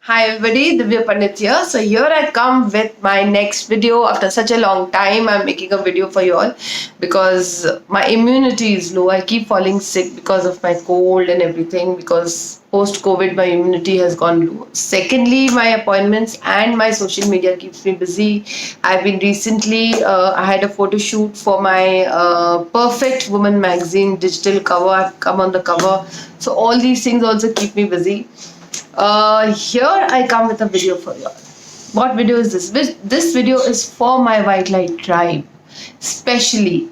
Hi everybody, Divya Pandit here. So here I come with my next video. After such a long time, I'm making a video for you all because my immunity is low. I keep falling sick because of my cold and everything because post-COVID my immunity has gone low. Secondly, my appointments and my social media keeps me busy. I've been recently, I had a photo shoot for my Perfect Woman magazine digital cover. I've come on the cover. So all these things also keep me busy. Here I come with a video for you. What video is this? This video is for my White Light tribe, especially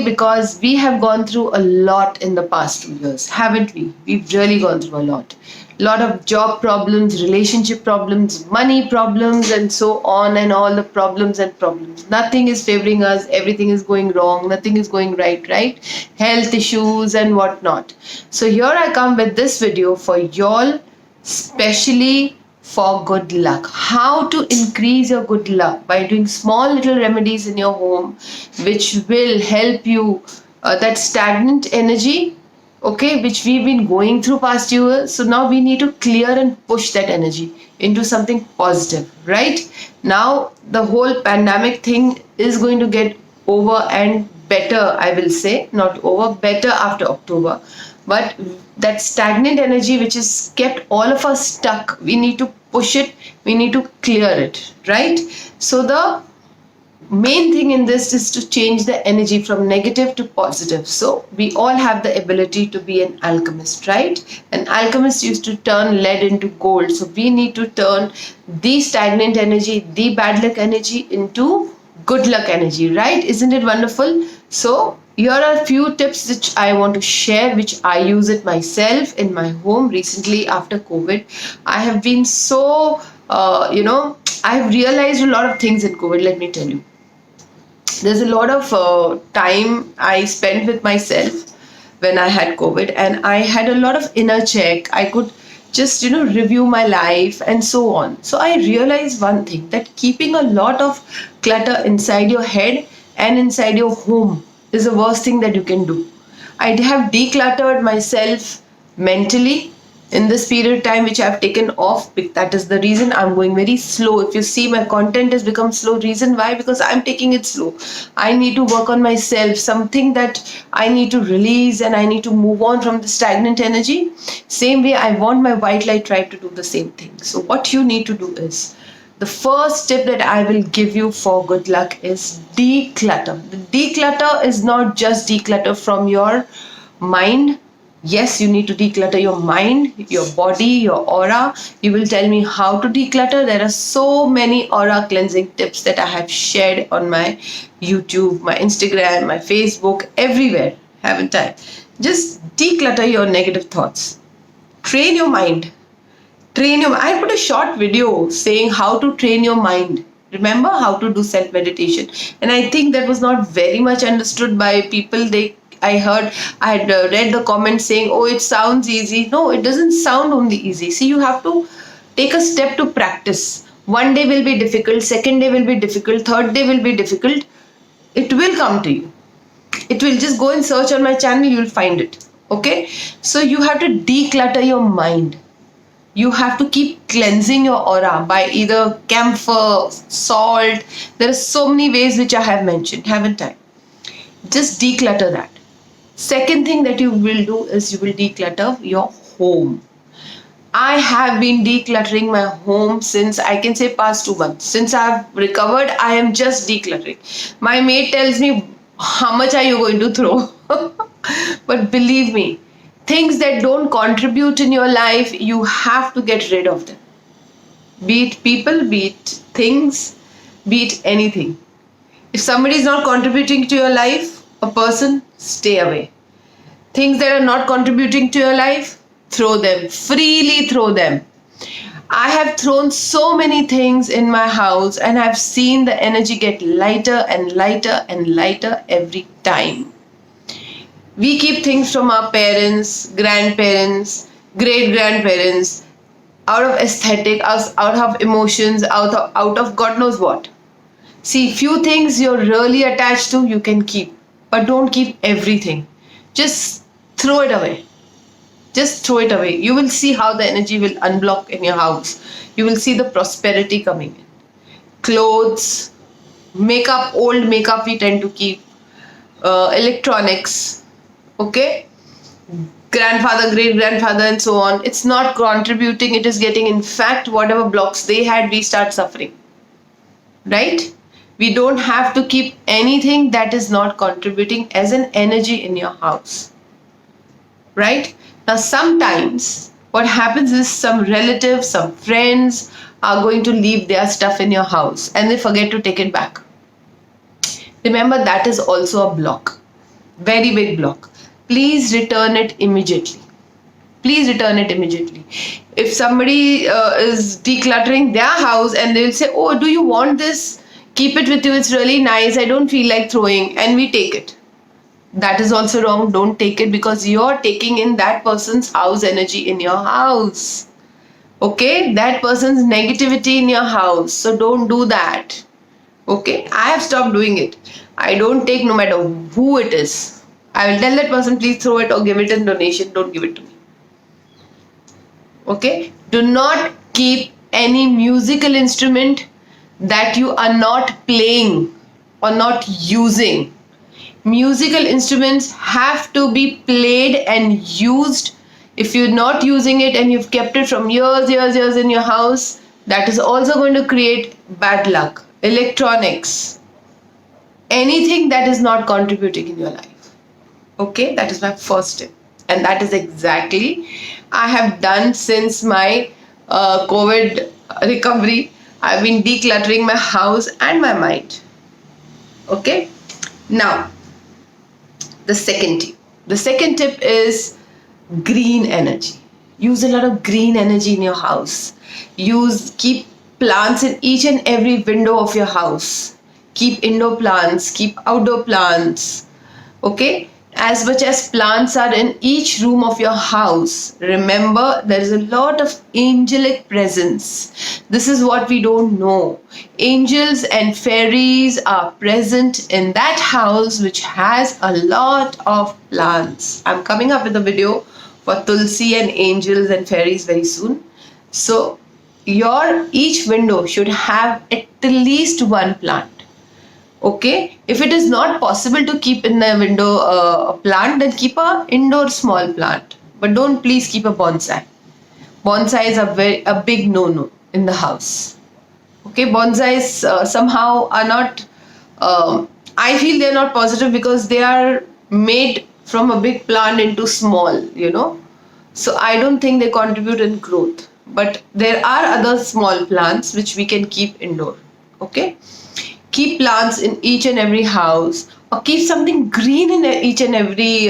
because we have gone through a lot in the past 2 years, haven't we? We've really gone through a lot. Lot of job problems, relationship problems, money problems, and so on, and all the problems and problems. Nothing is favoring us, everything is going wrong, nothing is going right? Health issues and whatnot. So here I come with this video for y'all, specially for good luck. How to increase your good luck by doing small little remedies in your home, which will help you that stagnant energy, okay, which we've been going through past years. So now we need to clear and push that energy into something positive, right? Now the whole pandemic thing is going to get over and better, I will say, not over, better after October. But that stagnant energy which is kept all of us stuck, we need to push it, we need to clear it, right? So the main thing in this is to change the energy from negative to positive. So we all have the ability to be an alchemist, right? An alchemist used to turn lead into gold. So we need to turn the stagnant energy, the bad luck energy into good luck energy, right? Isn't it wonderful? So here are a few tips which I want to share, which I use it myself in my home recently after COVID. I have been so I've realized a lot of things in COVID, let me tell you. There's a lot of time I spent with myself when I had COVID, and I had a lot of inner check. I could just, review my life and so on. So I realized one thing, that keeping a lot of clutter inside your head and inside your home is the worst thing that you can do. I have decluttered myself mentally in this period of time which I've taken off. That is the reason I'm going very slow. If you see, my content has become slow. Reason why? Because I'm taking it slow. I need to work on myself, something that I need to release, and I need to move on from the stagnant energy. Same way, I want my White Light tribe to do the same thing. So what you need to do is, the first tip that I will give you for good luck is declutter. The declutter is not just declutter from your mind. Yes, you need to declutter your mind, your body, your aura. You will tell me how to declutter. There are so many aura cleansing tips that I have shared on my YouTube, my Instagram, my Facebook, everywhere, haven't I? Just declutter your negative thoughts. Train your mind. I put a short video saying how to train your mind. Remember how to do self meditation, and I think that was not very much understood by people. I heard, I had read the comments saying, "Oh, it sounds easy." No, it doesn't sound only easy. See, you have to take a step to practice. One day will be difficult, second day will be difficult, third day will be difficult. It will come to you. It will, just go and search on my channel. You will find it. Okay, so you have to declutter your mind. You have to keep cleansing your aura by either camphor, salt. There are so many ways which I have mentioned, haven't I? Just declutter that. Second thing that you will do is you will declutter your home. I have been decluttering my home since, I can say, past 2 months. Since I've recovered, I am just decluttering. My maid tells me, how much are you going to throw? But believe me, things that don't contribute in your life, you have to get rid of them. Be it people, be it things, be it anything. If somebody is not contributing to your life, a person, stay away. Things that are not contributing to your life, throw them. Freely throw them. I have thrown so many things in my house, and I've seen the energy get lighter and lighter and lighter every time. We keep things from our parents, grandparents, great grandparents, out of aesthetic, out of emotions, out of God knows what. See, few things you're really attached to, you can keep, but don't keep everything. Just throw it away. Just throw it away. You will see how the energy will unblock in your house. You will see the prosperity coming in. Clothes, makeup, old makeup we tend to keep, electronics, okay, grandfather, great grandfather, and so on. It's not contributing, it is getting, in fact, whatever blocks they had, we start suffering, right? We don't have to keep anything that is not contributing as an energy in your house, right? Now, sometimes what happens is some relatives, some friends are going to leave their stuff in your house and they forget to take it back. Remember, that is also a block, very big block. Please return it immediately. Please return it immediately. If somebody is decluttering their house and they will say, oh, do you want this? Keep it with you, it's really nice, I don't feel like throwing, and we take it. That is also wrong. Don't take it, because you're taking in that person's house energy in your house. Okay, that person's negativity in your house. So don't do that. Okay, I have stopped doing it. I don't take, no matter who it is. I will tell that person, please throw it or give it in donation. Don't give it to me. Okay, do not keep any musical instrument that you are not playing or not using. Musical instruments have to be played and used. If you're not using it and you've kept it from years in your house, that is also going to create bad luck. Electronics, anything that is not contributing in your life. Okay, that is my first tip, and that is exactly I have done since my COVID recovery. I've been decluttering my house and my mind. Okay, now the second tip. The second tip is green energy. Use a lot of green energy in your house. Keep plants in each and every window of your house. Keep indoor plants, keep outdoor plants. Okay? As much as plants are in each room of your house, remember there is a lot of angelic presence. This is what we don't know. Angels and fairies are present in that house which has a lot of plants. I'm coming up with a video for Tulsi and angels and fairies very soon. So your each window should have at least one plant. Okay, if it is not possible to keep in the window a plant, then keep a indoor small plant, but don't please keep a bonsai. Bonsai is a big no in the house. Okay, bonsais somehow are not, I feel they're not positive because they are made from a big plant into small, so I don't think they contribute in growth, but there are other small plants which we can keep indoor. Okay, keep plants in each and every house, or keep something green in each and every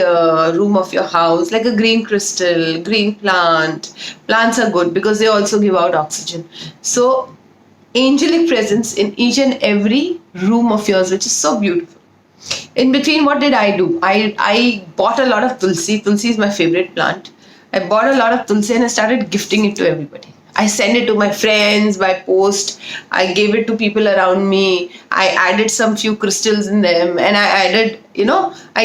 room of your house, like a green crystal, green plant. Plants are good because they also give out oxygen. So angelic presence in each and every room of yours, which is so beautiful. In between, what did I do? I bought a lot of tulsi. Tulsi is my favorite plant. I bought a lot of tulsi and I started gifting it to everybody. I sent it to my friends by post. I gave it to people around me. I added some few crystals in them, and I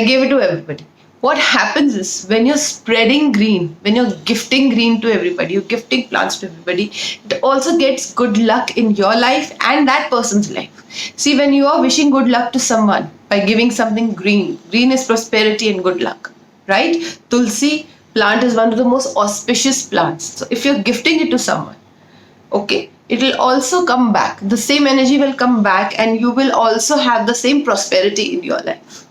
gave it to everybody. What happens is, when you're spreading green, when you're gifting green to everybody, you're gifting plants to everybody, it also gets good luck in your life and that person's life. See, when you are wishing good luck to someone by giving something green, green is prosperity and good luck, right? Tulsi plant is one of the most auspicious plants. So if you're gifting it to someone, okay, it will also come back. The same energy will come back, and you will also have the same prosperity in your life.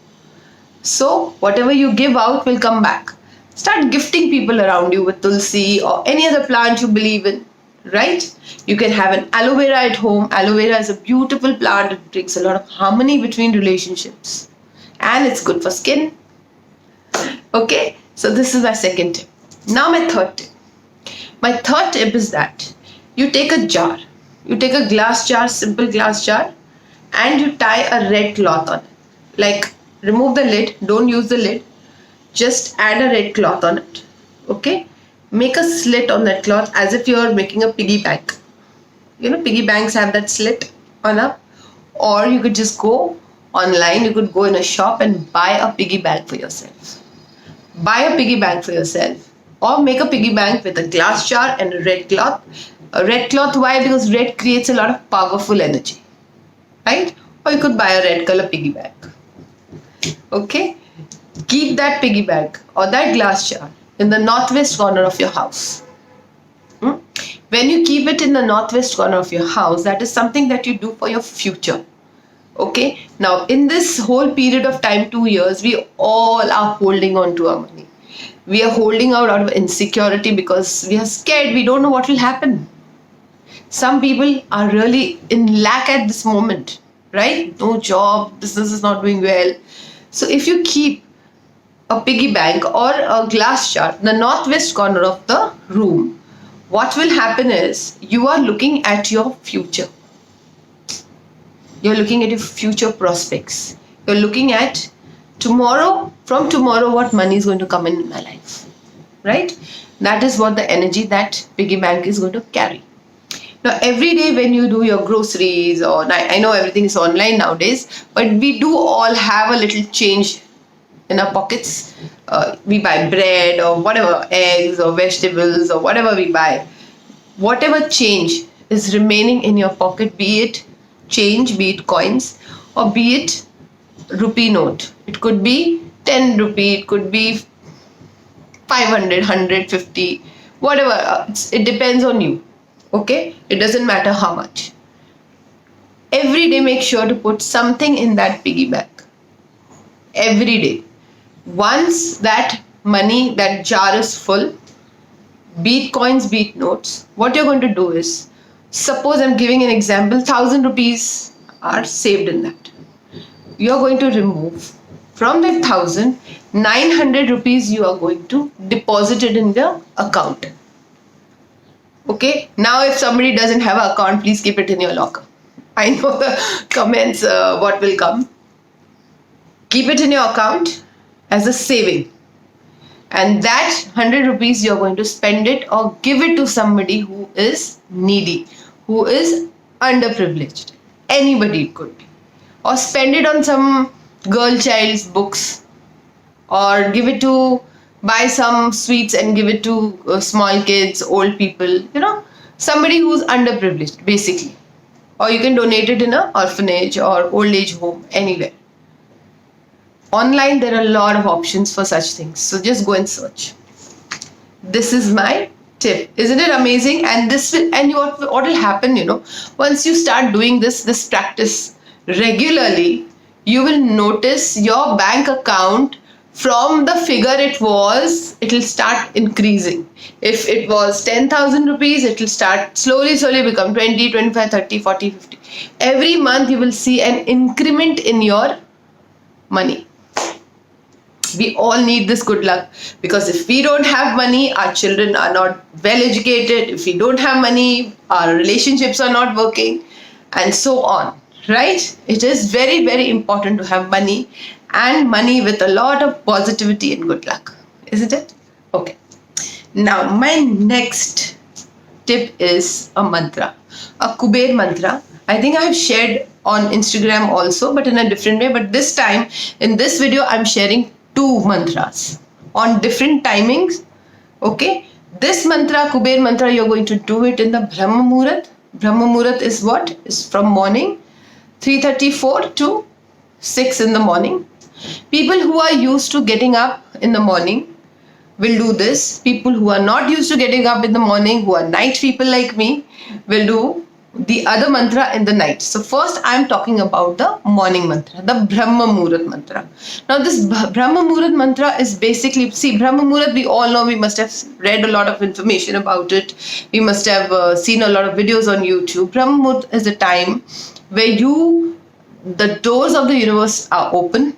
So whatever you give out will come back. Start gifting people around you with tulsi or any other plant you believe in, right? You can have an aloe vera at home. Aloe vera is a beautiful plant. It brings a lot of harmony between relationships, and it's good for skin. Okay, so this is my second tip. Now my third tip. My third tip is that you take a jar. You take a glass jar, simple glass jar, and you tie a red cloth on it. Like, remove the lid, don't use the lid. Just add a red cloth on it. Okay? Make a slit on that cloth as if you are making a piggy bank. Piggy banks have that slit on up. Or you could just go online, you could go in a shop and buy a piggy bank for yourself. Buy a piggy bank for yourself. Or make a piggy bank with a glass jar and a red cloth. A red cloth, why? Because red creates a lot of powerful energy, right? Or you could buy a red color piggy bank. Okay? Keep that piggy bank or that glass jar in the northwest corner of your house. When you keep it in the northwest corner of your house, that is something that you do for your future. Okay? Now, in this whole period of time, 2 years, we all are holding on to our money. We are holding out of insecurity because we are scared. We don't know what will happen. Some people are really in lack at this moment, right? No job, business is not doing well. So if you keep a piggy bank or a glass jar in the northwest corner of the room, what will happen is you are looking at your future. You're looking at your future prospects. You're looking at tomorrow, from tomorrow, what money is going to come in my life, right? That is what the energy that piggy bank is going to carry. Now, every day when you do your groceries, or I know everything is online nowadays, but we do all have a little change in our pockets. We buy bread or whatever, eggs or vegetables or whatever we buy. Whatever change is remaining in your pocket, be it change, be it coins, or be it rupee note. It could be 10 rupee, it could be 500, 150, whatever. It depends on you. Okay? It doesn't matter how much. Every day, make sure to put something in that piggy bank. Every day. Once that money, that jar is full, be it coins, be it notes, what you're going to do is, suppose I'm giving an example, 1000 rupees are saved in that. You're going to remove from that 1000, 900 rupees you are going to deposit it in the account. Okay, now if somebody doesn't have an account, please keep it in your locker. I know the comments, what will come. Keep it in your account as a saving. And that 100 rupees you're going to spend it or give it to somebody who is needy, who is underprivileged. Anybody it could be. Or spend it on some girl child's books, or give it to buy some sweets and give it to small kids, old people, somebody who's underprivileged basically. Or you can donate it in an orphanage or old age home, anywhere. Online there are a lot of options for such things, so just go and search. This is my tip. Isn't it amazing? And this will, and what will happen, once you start doing this practice regularly, you will notice your bank account, from the figure it will start increasing. If it was 10,000 rupees, it will start slowly become 20, 25, 30, 40, 50. Every month you will see an increment in your money. We all need this good luck, because if we don't have money, our children are not well educated. If we don't have money, our relationships are not working, and so on, right? It is very, very important to have money, and money with a lot of positivity and good luck, isn't it? Okay. Now, my next tip is a mantra, a Kuber mantra. I think I have shared on Instagram also, but in a different way. But this time, in this video, I'm sharing two mantras on different timings. Okay. This mantra, Kuber mantra, you're going to do it in the Brahma Muhurat. Brahma Muhurat is what? Is from morning 3:34 to 6 in the morning. People who are used to getting up in the morning will do this. People who are not used to getting up in the morning, who are night people like me, will do the other mantra in the night. So first I am talking about the morning mantra, the Brahma Muhurat mantra. Now this Brahma Muhurat mantra is basically, see, Brahma Muhurat, we all know, we must have read a lot of information about it. We must have seen a lot of videos on YouTube. Brahma Muhurat is a time where the doors of the universe are open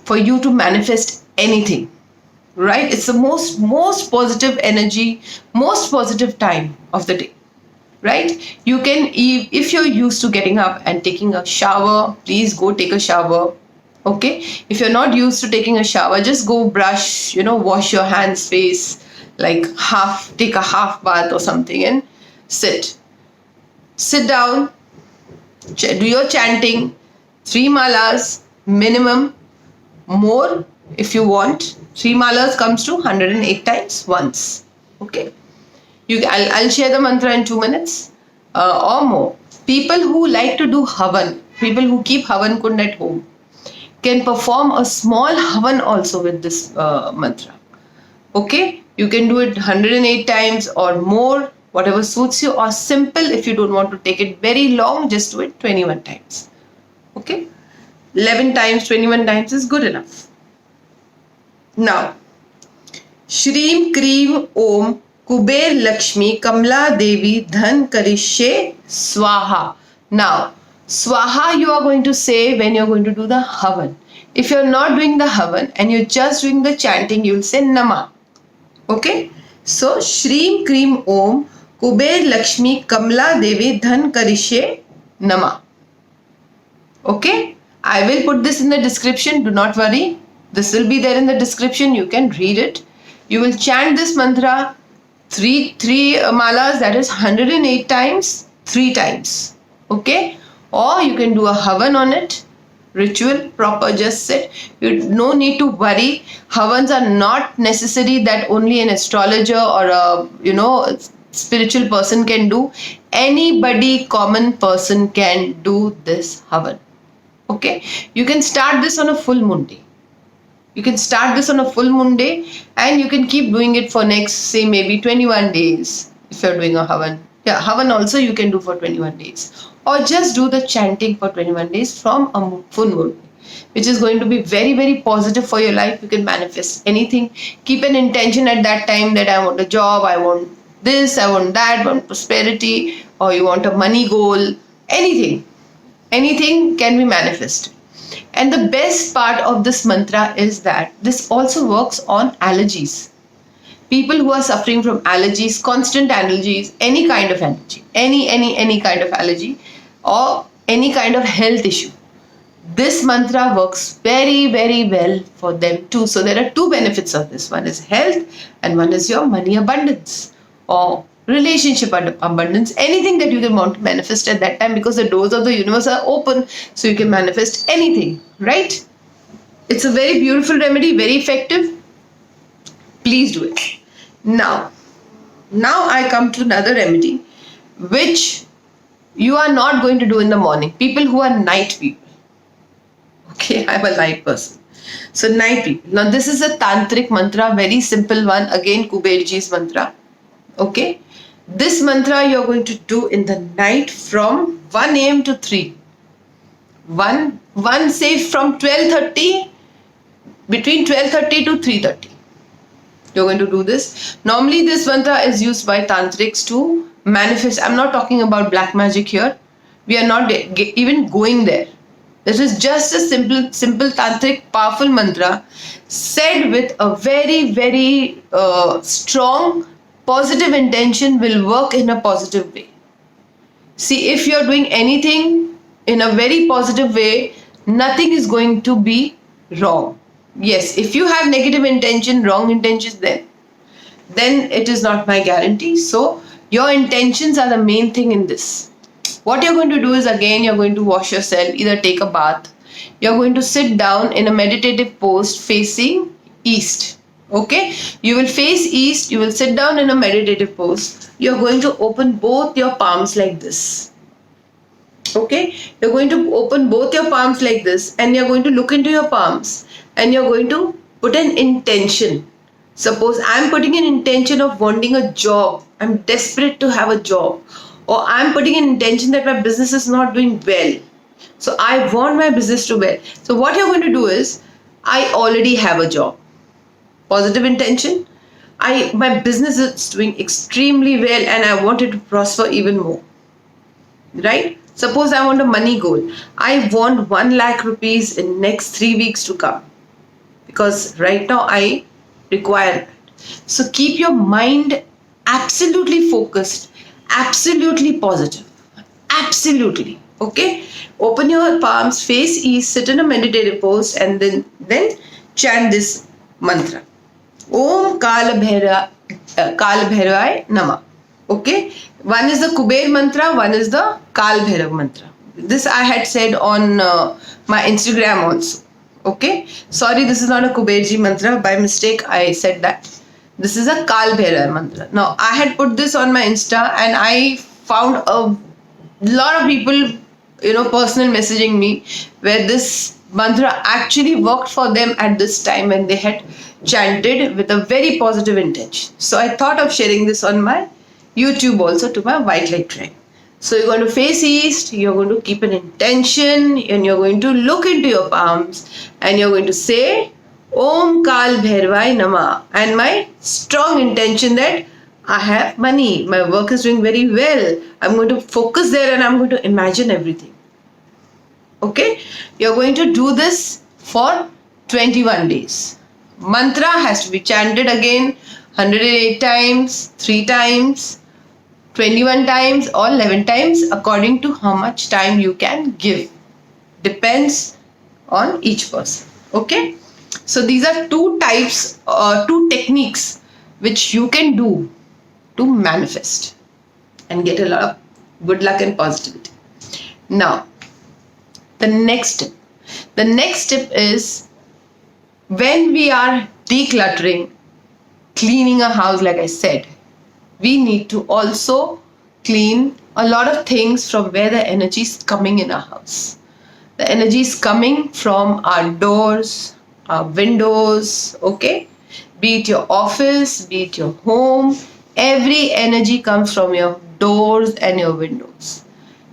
for you to manifest anything, right? It's the most positive energy, most positive time of the day, right? You can, if you're used to getting up and taking a shower, please go take a shower. Okay, if you're not used to taking a shower, just go brush, wash your hands, face, like take a half bath or something, and sit down, do your chanting, 3 malas minimum, more if you want, 3 malas comes to 108 times once. Okay. I'll share the mantra in 2 minutes or more. People who like to do havan, people who keep havan kund at home, can perform a small havan also with this mantra. Okay, you can do it 108 times or more, whatever suits you, or simple if you don't want to take it very long, just do it 21 times. Okay, 11 times, 21 times is good enough. Now, Shreem Kreem Om Kuber Lakshmi Kamla Devi Dhan Karishye Swaha. Now, Swaha you are going to say when you are going to do the Havan. If you are not doing the Havan and you're just doing the chanting, you will say Nama. Okay? So, Shreem Kreem Om Kuber Lakshmi Kamla Devi Dhan Karishye Nama. Okay? I will put this in the description. Do not worry. This will be there in the description. You can read it. You will chant this mantra three malas, that is 108 times, 3 times. Okay? Or you can do a havan on it. Ritual, proper, just sit. You no need to worry. Havans are not necessary that only an astrologer or a spiritual person can do. Anybody, common person can do this havan. Okay? You can start this on a full moon day. You can start this on a full moon day and you can keep doing it for next, say, maybe 21 days if you're doing a havan. Yeah, havan also you can do for 21 days. Or just do the chanting for 21 days from a full moon, which is going to be very, very positive for your life. You can manifest anything. Keep an intention at that time that I want a job, I want this, I want that, I want prosperity, or you want a money goal. Anything. Anything can be manifested. And the best part of this mantra is that this also works on allergies. People who are suffering from allergies, constant allergies, any kind of allergy, any kind of allergy, or any kind of health issue, this mantra works very, very well for them too. So there are 2 benefits of this. One is health and one is your money abundance or relationship abundance, anything that you can want to manifest at that time, because the doors of the universe are open, so you can manifest anything, right? It's a very beautiful remedy, very effective. Please do it. Now I come to another remedy which you are not going to do in the morning. People who are night people. Okay, I'm a night person. So night people. Now this is a tantric mantra, very simple one. Again, Kuberji's mantra. Okay. This mantra you are going to do in the night from 1 a.m. to 3. One say from 12:30, between 12:30 to 3:30. You're going to do this. Normally this mantra is used by tantrics to manifest. I'm not talking about black magic here. We are not even going there. This is just a simple tantric powerful mantra said with a very, very strong positive intention, will work in a positive way. See, if you're doing anything in a very positive way, nothing is going to be wrong. Yes, if you have negative intention, wrong intentions, then it is not my guarantee. So your intentions are the main thing in this. What you're going to do is, again, you're going to wash yourself, either take a bath. You're going to sit down in a meditative pose facing east. Okay, you will face east, you will sit down in a meditative pose. You're going to open both your palms like this. Okay, you're going to open both your palms like this and you're going to look into your palms and you're going to put an intention. Suppose I'm putting an intention of wanting a job. I'm desperate to have a job. Or I'm putting an intention that my business is not doing well. So I want my business to well. So what you're going to do is, I already have a job. Positive intention. My business is doing extremely well and I want it to prosper even more. Right? Suppose I want a money goal. I want 1 lakh rupees in next 3 weeks to come. Because right now I require that. So keep your mind absolutely focused, absolutely positive. Absolutely. Okay? Open your palms, face east, sit in a meditative pose and then chant this mantra. Om Kal Bhairavaya Nama. Okay, one is the Kuber mantra, one is the Kal Bhairav mantra. This I had said on my Instagram also. Okay, sorry, this is not a Kuberji mantra. By mistake, I said that. This is a Kal Bhairav mantra. Now, I had put this on my Insta and I found a lot of people, personal messaging me where this mantra actually worked for them at this time when they had chanted with a very positive intention. So, I thought of sharing this on my YouTube also to my White Light Tribe. So you're going to face east, you're going to keep an intention, and you're going to look into your palms and you're going to say Om Kal Bhairvai Nama. And my strong intention that I have money, my work is doing very well. I'm going to focus there and I'm going to imagine everything. Okay? You're going to do this for 21 days. Mantra has to be chanted again 108 times, 3 times, 21 times or 11 times according to how much time you can give. Depends on each person. Okay? So these are two types, two techniques which you can do to manifest and get a lot of good luck and positivity. Now, the next tip. The next tip is when we are decluttering, cleaning a house, like I said, we need to also clean a lot of things from where the energy is coming in our house. The energy is coming from our doors, our windows, okay? Be it your office, be it your home, every energy comes from your doors and your windows.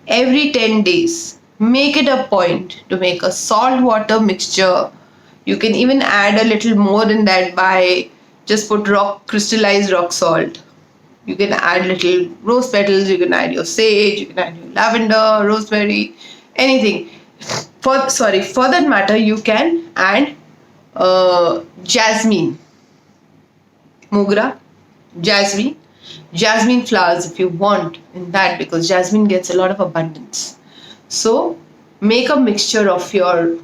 Every 10 days, make it a point to make a salt water mixture. You can even add a little more in that by just put crystallized rock salt. You can add little rose petals, you can add your sage, you can add your lavender, rosemary, anything. For that matter, you can add jasmine, mogra, jasmine flowers if you want in that, because jasmine gets a lot of abundance. So make a mixture of your,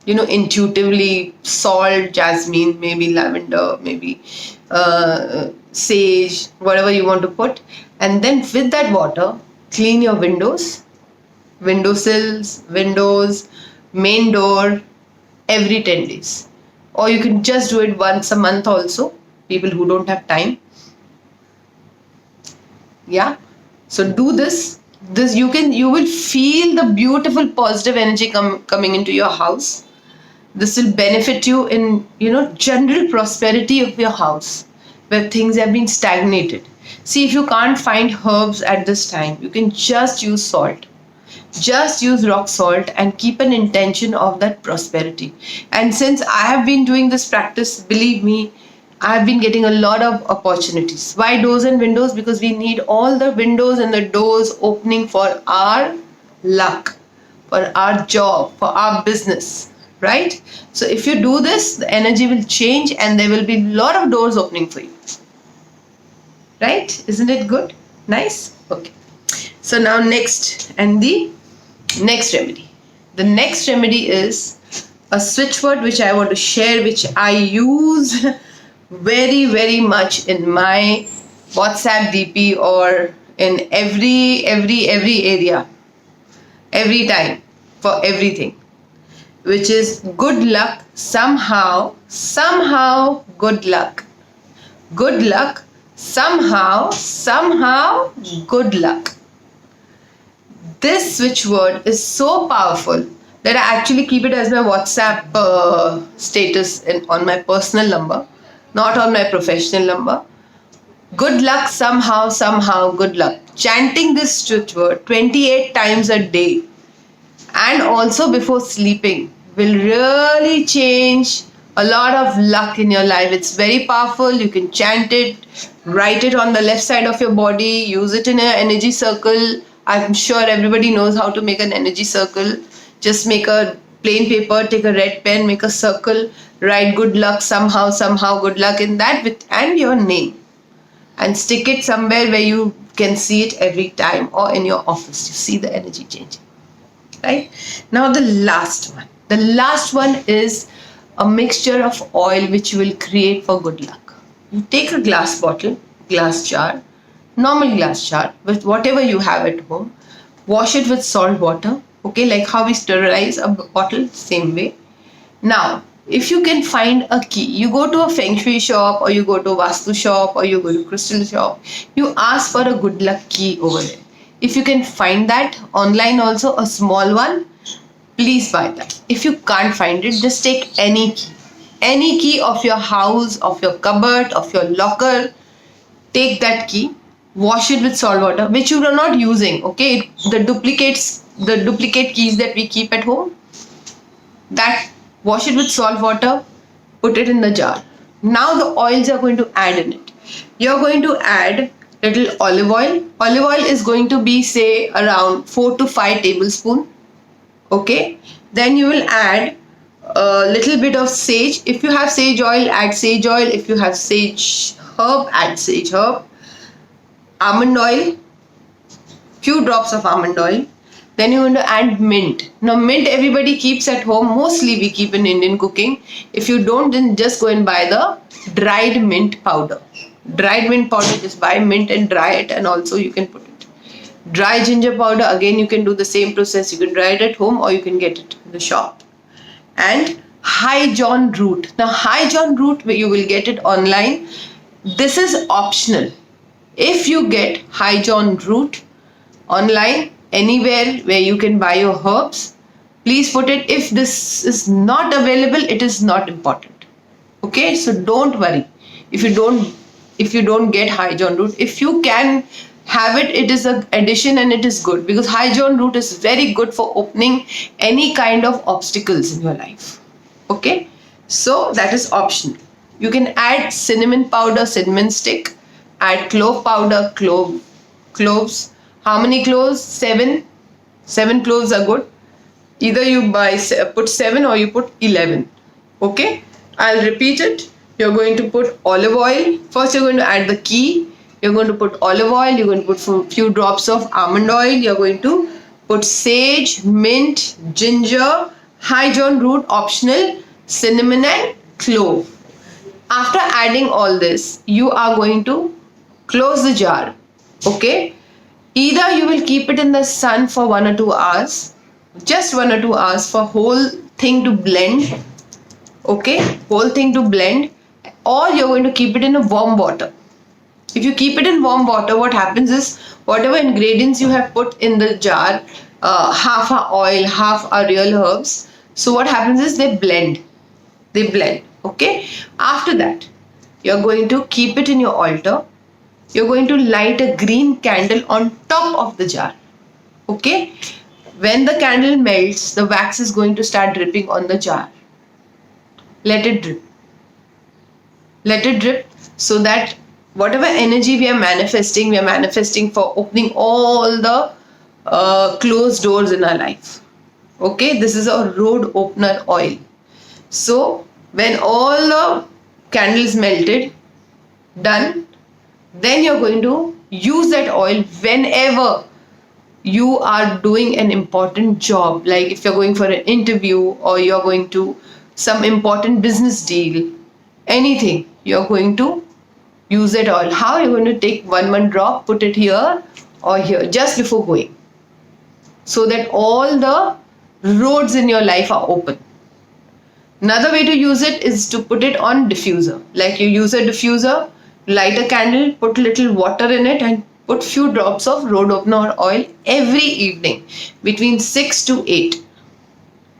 intuitively salt, jasmine, maybe lavender, maybe sage, whatever you want to put, and then with that water clean your windowsills, windows, main door every 10 days. Or you can just do it once a month also, people who don't have time. Yeah, so do this you will feel the beautiful positive energy coming into your house. This will benefit you in general prosperity of your house where things have been stagnated. See, if you can't find herbs at this time, you can just use salt. Just use rock salt and keep an intention of that prosperity. And since I have been doing this practice, believe me, I have been getting a lot of opportunities. Why doors and windows? Because we need all the windows and the doors opening for our luck, for our job, for our business, right? So if you do this, the energy will change and there will be a lot of doors opening for you. Right? Isn't it good? Nice? Okay. So now next, and the next remedy. The next remedy is a switchword which I want to share, which I use very, very much in my WhatsApp DP or in every area, every time, for everything, which is good luck somehow, good luck. Good luck somehow, good luck. This switch word is so powerful that I actually keep it as my WhatsApp status on my personal number, not on my professional number. Good luck somehow, good luck. Chanting this switch word 28 times a day and also before sleeping will really change a lot of luck in your life. It's very powerful. You can chant it, write it on the left side of your body, use it in an energy circle. I'm sure everybody knows how to make an energy circle. Just make a plain paper, take a red pen, make a circle, write good luck somehow, good luck in that and your name, and stick it somewhere where you can see it every time, or in your office. You see the energy changing. Right? Now the last one is a mixture of oil which you will create for good luck. You take a glass bottle, glass jar, normal glass jar with whatever you have at home, wash it with salt water, okay, like how we sterilize a bottle, same way. Now, if you can find a key, you go to a feng shui shop, or you go to a vastu shop, or you go to crystal shop, you ask for a good luck key over there. If you can find that online also, a small one, please buy that. If you can't find it, just take any key of your house, of your cupboard, of your locker. Take that key, wash it with salt water, which you are not using. Okay, the duplicate keys that we keep at home, that wash it with salt water, put it in the jar. Now the oils are going to add in it. You're going to add little olive oil. Olive oil is going to be, say, around 4 to 5 tablespoons. Okay, then you will add a little bit of sage. If you have sage oil, add sage oil. If you have sage herb, add sage herb. Almond oil, few drops of almond oil. Then you're going to add mint. Now mint everybody keeps at home. Mostly we keep in Indian cooking. If you don't, then just go and buy the dried mint powder. Dried mint powder, just buy mint and dry it, and also you can put it. Dry ginger powder, again you can do the same process. You can dry it at home or you can get it in the shop. And high John root. Now high John root, you will get it online. This is optional. If you get high John root online, anywhere where you can buy your herbs, please put it. If this is not available, it is not important. Okay, so don't worry if you don't get high John root. If you can have it, it is an addition and it is good, because high John root is very good for opening any kind of obstacles in your life. Okay, so that is optional. You can add cinnamon powder, cinnamon stick, add clove powder, cloves. How many cloves? 7. 7 cloves are good. Either you put 7 or you put 11. Okay, I'll repeat it. You're going to put olive oil. First you're going to add the key. You're going to put olive oil. You're going to put a few drops of almond oil. You're going to put sage, mint, ginger, high John root, optional, cinnamon and clove. After adding all this, you are going to close the jar. Okay, either you will keep it in the sun for 1 or 2 hours, just 1 or 2 hours for whole thing to blend. Okay, whole thing to blend, or you're going to keep it in a warm water. If you keep it in warm water, what happens is, whatever ingredients you have put in the jar, half are oil, half are real herbs. So what happens is they blend. Okay, after that you're going to keep it in your altar. You're going to light a green candle on top of the jar. Okay, when the candle melts, the wax is going to start dripping on the jar. Let it drip, so that whatever energy we are manifesting for opening all the closed doors in our life. Okay, this is a road opener oil. So when all the candles melted, done, then you're going to use that oil whenever you are doing an important job, like if you're going for an interview or you're going to some important business deal, anything, you're going to use that oil. How? You're going to take one drop, put it here or here just before going, so that all the roads in your life are open. Another way to use it is to put it on diffuser. Like you use a diffuser, light a candle, put little water in it and put few drops of road opener oil every evening between 6 to 8.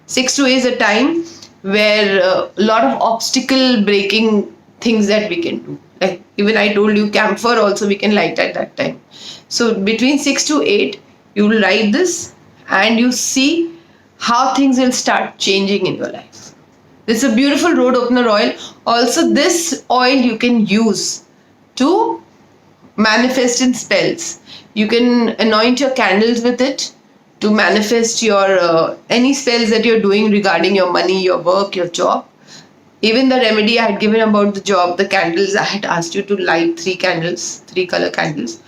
6 to 8 is a time where a lot of obstacle breaking things that we can do. Like even I told you, camphor also we can light at that time. So between 6 to 8, you will light this and you see how things will start changing in your life. This is a beautiful road opener oil. Also, this oil you can use to manifest in spells. You can anoint your candles with it to manifest your any spells that you're doing regarding your money, your work, your job. Even the remedy I had given about the job, the candles, I had asked you to light 3 candles, 3 color candles.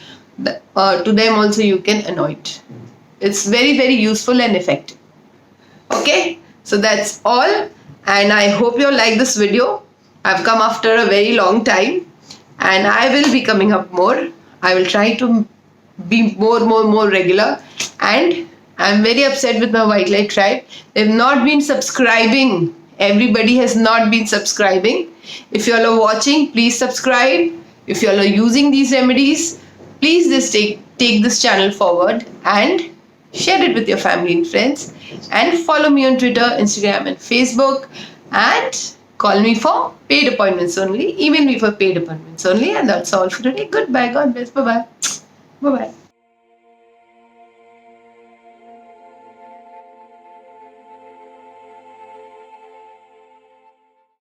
To them also you can anoint. It's very, very useful and effective. Okay, so that's all. And I hope you like this video. I've come after a very long time and I will be coming up more. I will try to be more regular. And I'm very upset with my White Light tribe. They've not been subscribing Everybody has not been subscribing. If you all are watching, please subscribe. If you all are using these remedies, please just take this channel forward and share it with your family and friends. And follow me on Twitter, Instagram, and Facebook. And call me for paid appointments only. Email me for paid appointments only. And that's all for today. Goodbye. God bless. Bye bye. Bye bye.